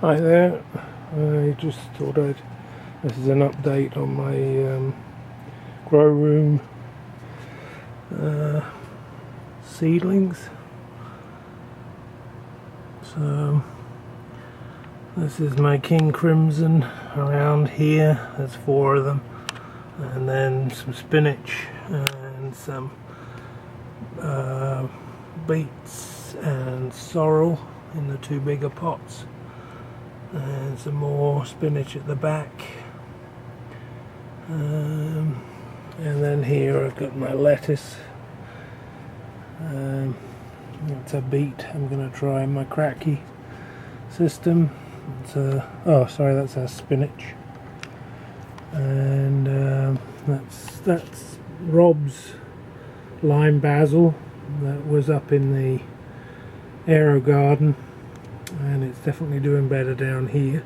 Hi there, I just thought this is an update on my grow room seedlings. So this is my King Crimson around here, there's 4 of them, and then some spinach and some beets and sorrel in the 2 bigger pots, and some more spinach at the back, and then here I've got my lettuce. It's a beet. I'm going to try my Kratkey system. Oh sorry, that's our spinach, and that's Rob's lime basil that was up in the aero garden, and it's definitely doing better down here.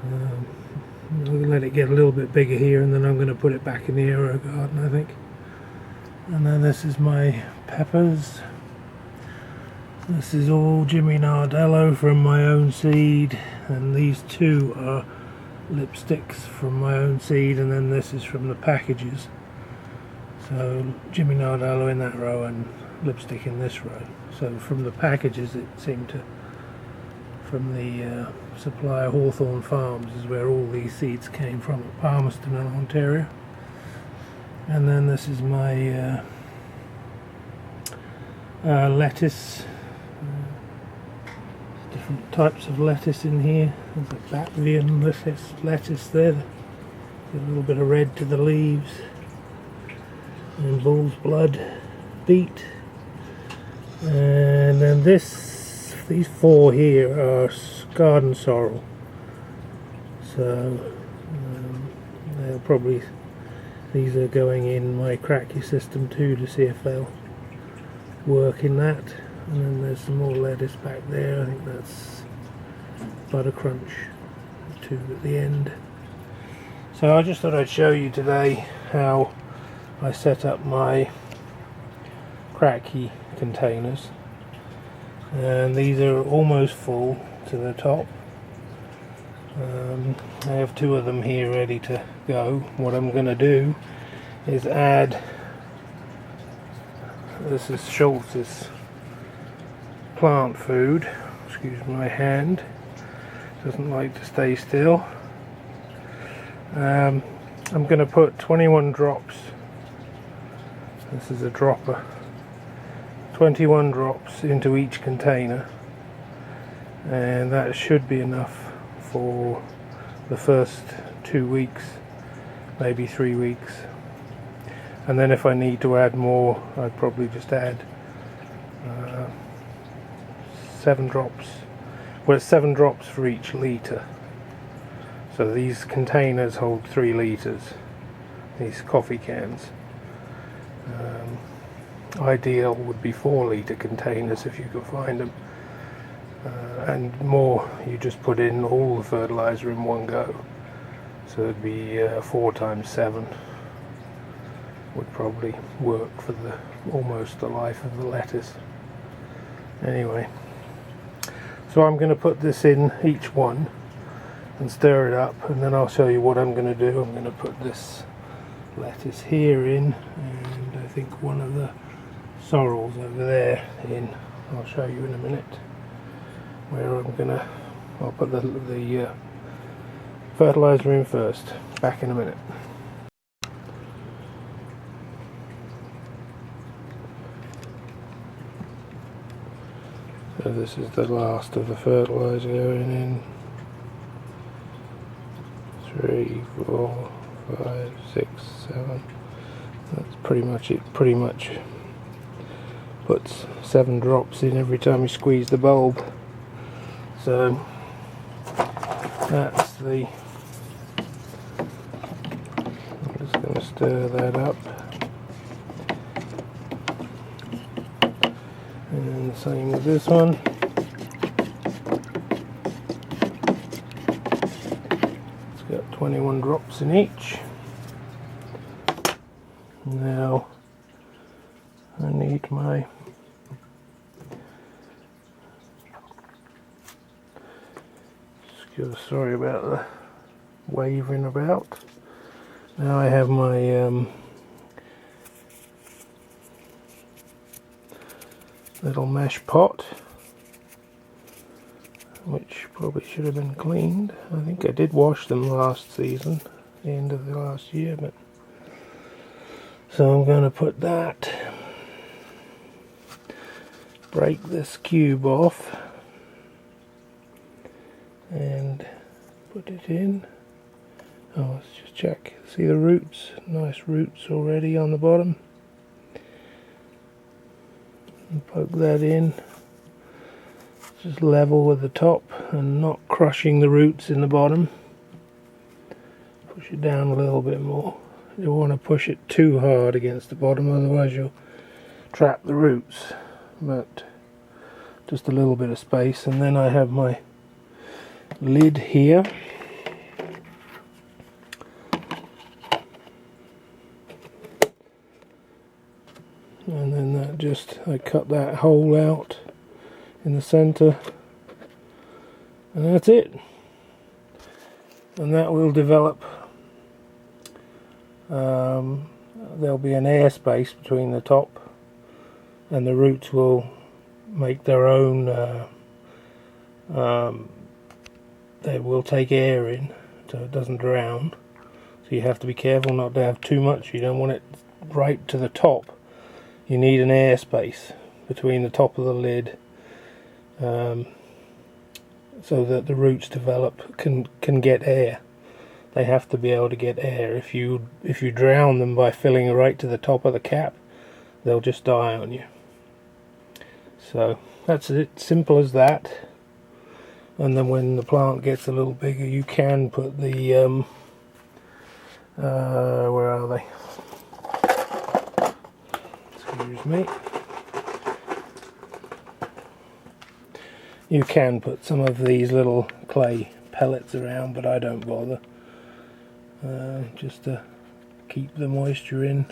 I'm going to let it get a little bit bigger here, and then I'm going to put it back in the aero garden, I think. And then this is my peppers. This is all Jimmy Nardello from my own seed, and these 2 are lipsticks from my own seed, and then this is from the packages. So Jimmy Nardello in that row and lipstick in this row. So from the packages, it seemed to, from the supplier Hawthorn Farms is where all these seeds came from, at Palmerston in Ontario. And then this is my lettuce. Different types of lettuce in here. There's a Batavian lettuce there. Got a little bit of red to the leaves. And bull's blood beet. And then these 4 here are garden sorrel. So they'll probably, these are going in my Kratkey system too, to see if they'll work in that. And then there's some more lettuce back there. I think that's Butter Crunch, 2 at the end. So I just thought I'd show you today how I set up my Kratkey containers, and these are almost full to the top. I have 2 of them here ready to go. What I'm going to do is add, this is Schultz's plant food. Excuse my hand, doesn't like to stay still. I'm going to put 21 drops. This is a dropper. 21 drops into each container, and that should be enough for the first 2 weeks, maybe 3 weeks. And then if I need to add more, I'd probably just add 7 drops. Well, it's 7 drops for each litre. So these containers hold 3 litres, these coffee cans. Ideal would be 4 litre containers if you could find them. And more, you just put in all the fertiliser in one go. So it'd be 4 times 7 would probably work for almost the life of the lettuce. Anyway, so I'm going to put this in each one and stir it up, and then I'll show you what I'm going to do. I'm going to put this lettuce here in, and I think one of the sorrels over there in. I'll show you in a minute where I'll put the fertiliser in first. Back in a minute. So this is the last of the fertiliser going in. 3, 4, 5, 6, 7. That's pretty much it. Pretty much puts 7 drops in every time you squeeze the bulb. So that's the. I'm just going to stir that up, and the same with this one. It's got 21 drops in each. Now I need my Just sorry about the waving about. Now I have my little mesh pot, which probably should have been cleaned. I think I did wash them last season, the end of the last year, but so I'm going to put that, break this cube off and put it in. Oh, let's just check. See the roots? Nice roots already on the bottom. And poke that in. Just level with the top and not crushing the roots in the bottom. Push it down a little bit more. You don't want to push it too hard against the bottom, otherwise you'll trap the roots. But just a little bit of space, and then I have my lid here. And then that just, I cut that hole out in the center, and that's it. And that will develop. There'll be an air space between the top, and the roots will make their own, they will take air in so it doesn't drown. So you have to be careful not to have too much. You don't want it right to the top. You need an air space between the top of the lid, so that the roots develop, can get air. They have to be able to get air. If you drown them by filling right to the top of the cap, they'll just die on you. So that's it, simple as that. And then when the plant gets a little bigger, you can put the where are they? Excuse me. You can put some of these little clay pellets around, but I don't bother. Just to keep the moisture in.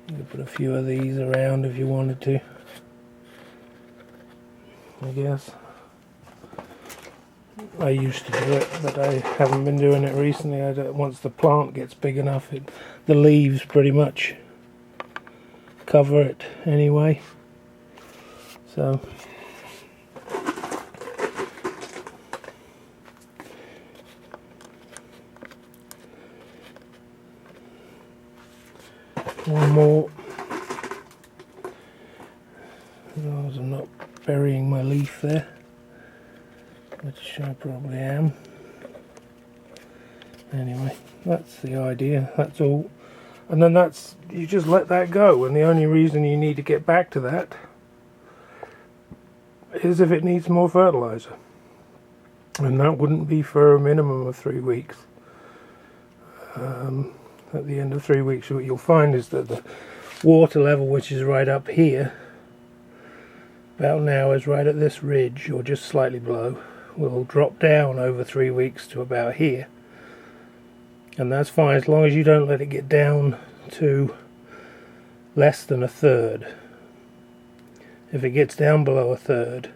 You could put a few of these around if you wanted to, I guess. I used to do it, but I haven't been doing it recently. Once the plant gets big enough, the leaves pretty much cover it anyway. So one more, as long as I'm not burying my leaf there, which I probably am. Anyway, that's the idea, that's all. And then you just let that go, and the only reason you need to get back to that is if it needs more fertilizer. And that wouldn't be for a minimum of 3 weeks. At the end of 3 weeks, what you'll find is that the water level, which is right up here, about now is right at this ridge, or just slightly below, will drop down over 3 weeks to about here. And that's fine as long as you don't let it get down to less than a third. If it gets down below a third,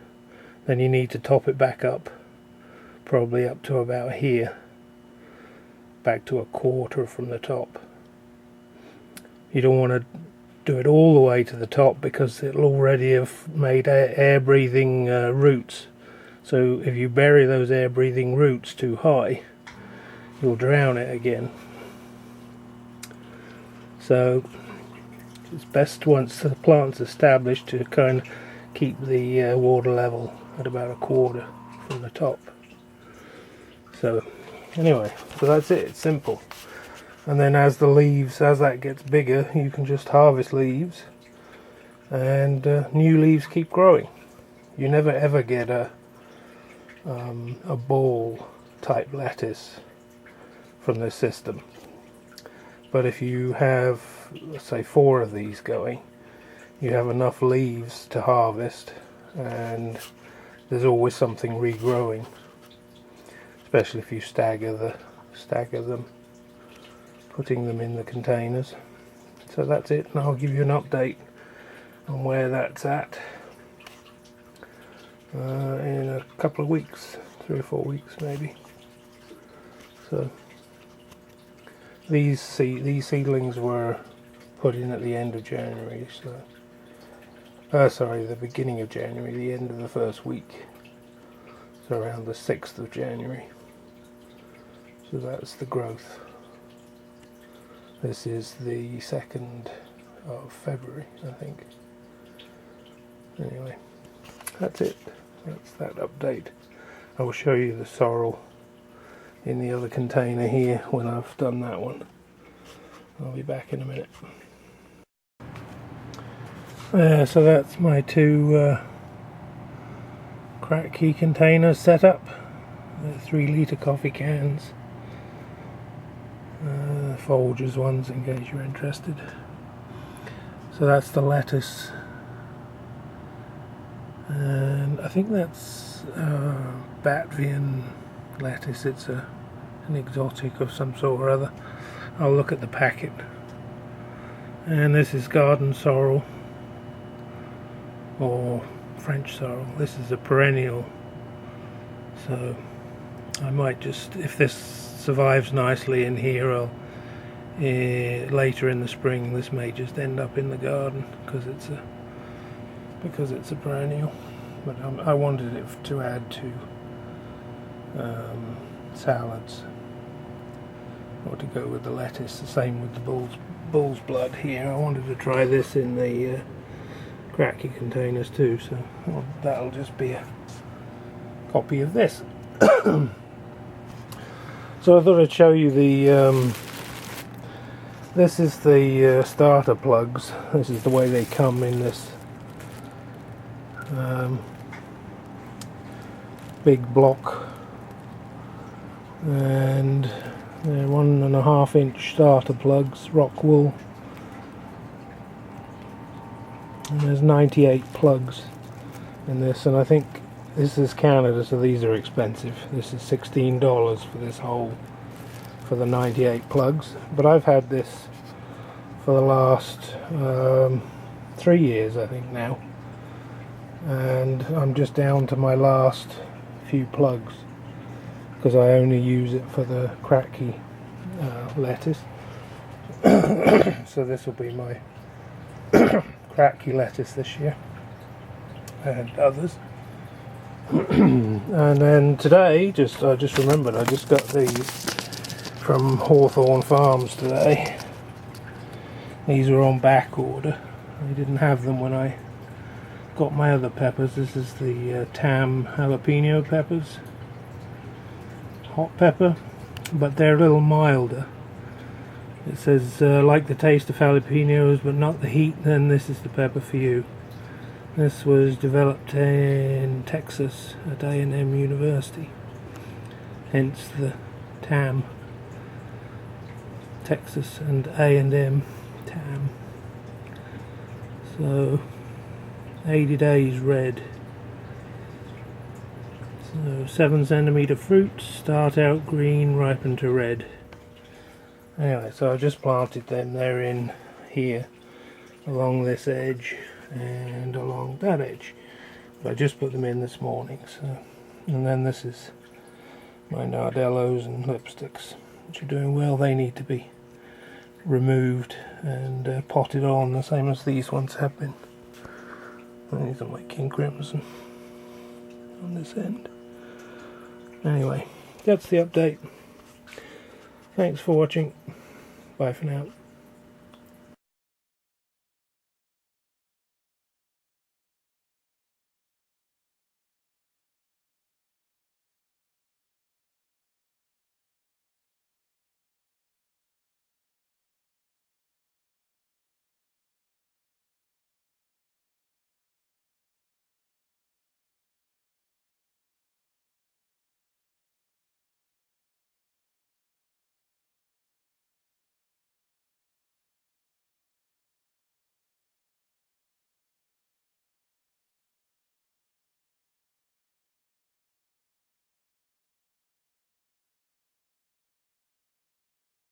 then you need to top it back up, probably up to about here, back to a quarter from the top. You don't want to do it all the way to the top, because it'll already have made air breathing roots. So if you bury those air breathing roots too high, you'll drown it again. So it's best, once the plant's established, to kind of keep the water level at about a quarter from the top. So anyway, so that's it, it's simple. And then as that gets bigger, you can just harvest leaves, and new leaves keep growing. You never ever get a ball type lettuce from this system. But if you have, let's say, 4 of these going, you have enough leaves to harvest, and there's always something regrowing, especially if you stagger them, putting them in the containers. So that's it, and I'll give you an update on where that's at in a couple of weeks, 3 or 4 weeks maybe. So these seedlings were put in at the end of January, so sorry, the beginning of January, the end of the first week, so around the 6th of January. So that's the growth. This is the 2nd of February, I think. Anyway, that's it. That's that update. I will show you the sorrel in the other container here when I've done that one. I'll be back in a minute. So that's my 2 Kratkey containers set up. 3-litre coffee cans. Folgers ones in case you're interested. So that's the lettuce, and I think that's Batavian lettuce. It's an exotic of some sort or other. I'll look at the packet. And this is garden sorrel, or French sorrel. This is a perennial, so I might just, if this survives nicely in here, I'll later in the spring this may just end up in the garden because it's a perennial. But I wanted it to add to salads, or to go with the lettuce. The same with the bull's blood here. I wanted to try this in the Kratkey containers too, so that'll just be a copy of this. So I thought I'd show you the this is the starter plugs. This is the way they come in this big block, and they're 1.5 inch starter plugs, rock wool, and there's 98 plugs in this, and I think this is Canada, so these are expensive. This is $16 for this whole, for the 98 plugs, but I've had this for the last 3 years I think now, and I'm just down to my last few plugs because I only use it for the Kratkey lettuce. So this will be my Kratkey lettuce this year, and others. And then today, I just remembered, I just got these from Hawthorn Farms today. These were on back order. I didn't have them when I got my other peppers. This is the TAM Jalapeño Peppers, hot pepper, but they're a little milder. It says like the taste of jalapenos but not the heat, then this is the pepper for you. This was developed in Texas at A&M University, hence the TAM, Texas and A&M TAM. So 80 days red. So 7 centimeter fruit, start out green, ripen to red. Anyway, so I just planted them. They're in here along this edge and along that edge, but I just put them in this morning. So, and then this is my Nardellos and lipsticks, which are doing well. They need to be removed and potted on, the same as these ones have been. And these are my King Crimson on this end. Anyway, that's the update. Thanks for watching. Bye for now.